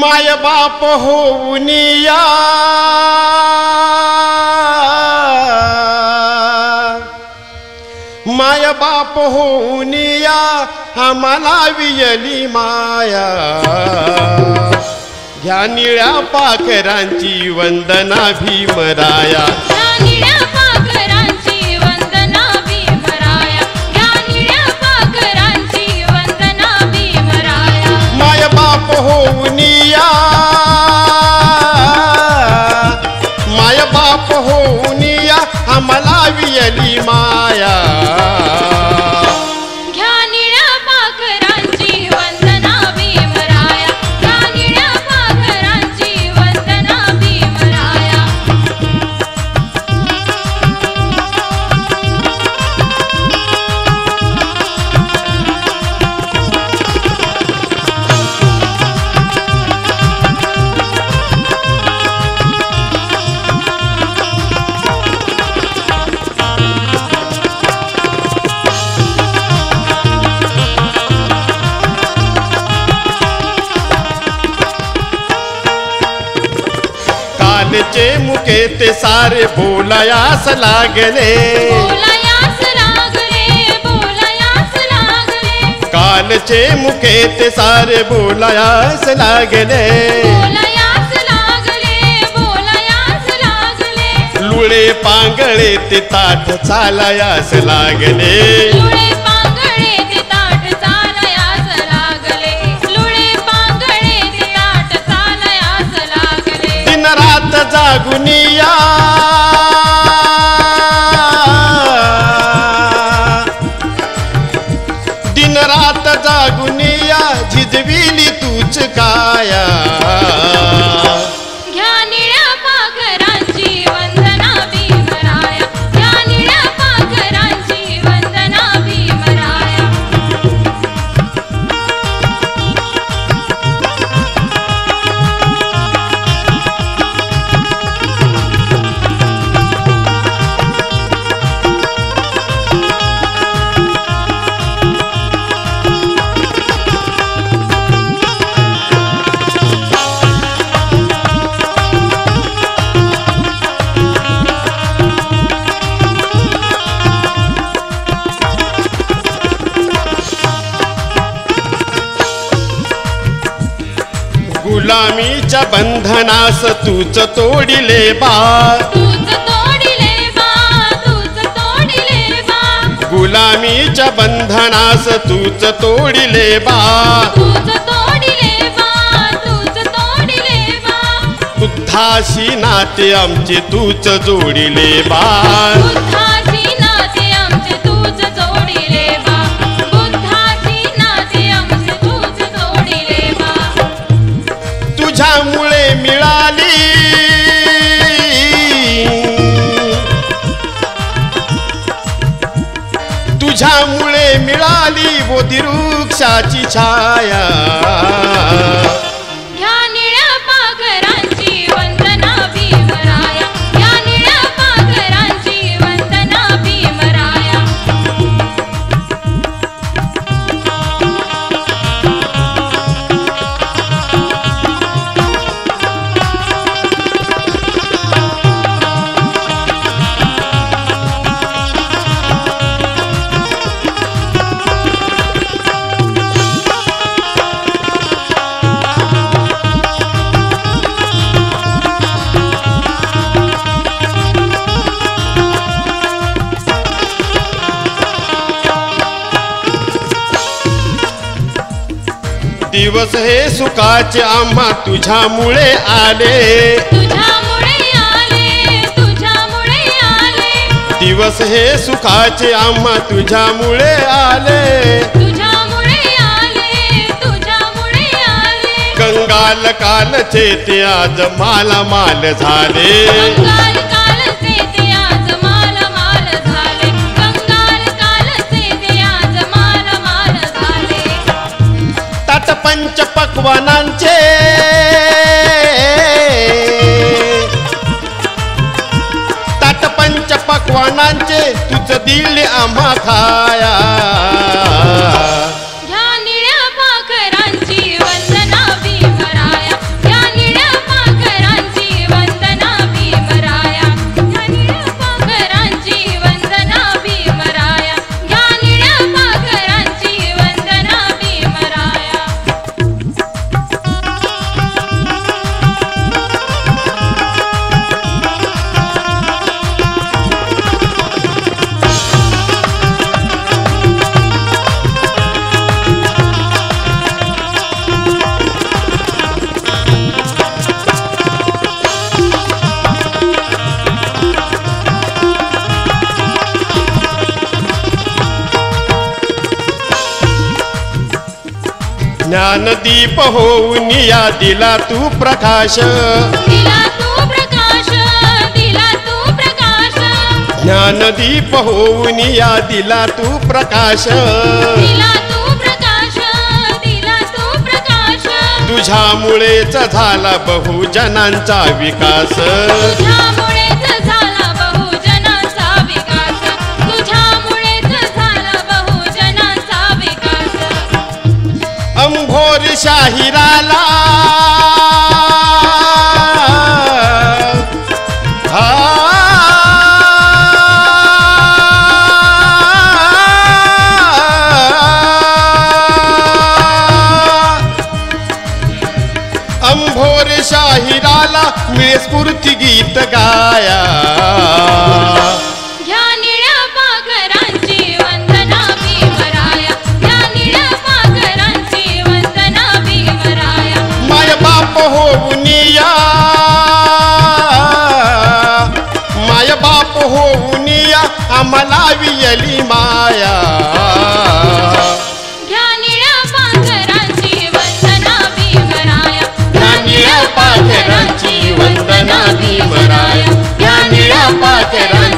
माय बाप होऊनिया माय बाप होऊनिया आम्हाला वियली माया घ्या निळ्या पाखरांची वंदना भीमराया माय बाप होऊनिया माय बाप होऊनिया आम्हाला वियली माया घ्या निळ्या पाखरांची वंदना भीमराया घ्या निळ्या पाखरांची वंदना भीमराया कालचे मुके ते सारे बोलायास लागले बोलायास लागले बोलायास लागले कालचे मुके ते सारे बोलायास लागले बोलायास लागले बोलायास लागले लुळे पांगळे ते ताठ चालायास लागले लुळे पांगळे ते ताठ चालायास लागले लुळे पांगळे ते ताठ चालायास लागले दिन रात जागुनिया दिन रात जागुनिया झिजविली तूच काया घ्या निळ्या पाखरांची वंदना भीमराया घ्या निळ्या पाखरांची वंदना भीमराया गुलामीच्या बंधनास तूच तोडिले बा तूच तोडिले बा तूच तोडिले बा गुलामीच्या बंधनास तूच तोडिले बा तूच तोडिले बा तूच तोडिले बा बुद्धाशी नाते आमचे तूच जोडिले बा बुद्धाची नाते आमचे तूच जोडिले बा बुद्धाची नाते आमचे तूच जोडिले बा तुझ्यामुळे मिळाली तुझ्यामुळे मिळाली बोधिवृक्षाची छाया घ्या निळ्या पाखरांची वंदना भीमराया घ्या निळ्या पाखरांची वंदना भीमराया दिवस हे सुखाचे आम्हा तुझ्यामुळे आले तुझ्यामुळे आले तुझ्यामुळे आले दिवस हे सुखाचे आम्हा तुझ्यामुळे आले, तुझ्यामुळे आले, तुझ्यामुळे आले. कंगाल कालचे ते आज मालामाल झाले, कंगाल कालचे ते आज मालामाल झाले, कंगाल कालचे ते आज मालामाल झाले. ताट पंच पक्वानांचे ताट पंच पक्वानांचे तुझ दिले आम्हा खाया. ह्या निळ्या पाखरांची वंदना भीमराया, ह्या निळ्या पाखरांची वंदना भीमराया, ह्या निळ्या पाखरांची वंदना भीमराया, ह्या निळ्या पाखरांची वंदना भीमराया. ज्ञानदीप होऊन या दिला तू प्रकाश, दिला तू प्रकाश, दिला तू प्रकाश. ज्ञानदीप होऊन या दिला तू प्रकाश. दिला तू प्रकाश, दिला तू प्रकाश. तुझ्यामुळेच झाला बहुजनांचा विकास, तुझ्यामुळेच झाला बहुजनांचा विकास, तुझ्यामुळेच झाला बहुजनांचा विकास. अंभोर शाहिराला अंभोर शाहिराला मिळे स्फूर्ती गीत गाया. ह्या निळ्या पाखरांची वंदना भीमराया, ह्या निळ्या पाखरांची वंदना भीमराया. माय बाप होऊन या, माय बाप होऊन या आम्हाला वियली माया. ह्या निळ्या पाखरांची वंदना भीमराया, ह्या निळ्या पाखरांची वंदना भीमराया, ह्या निळ्या पाखरांची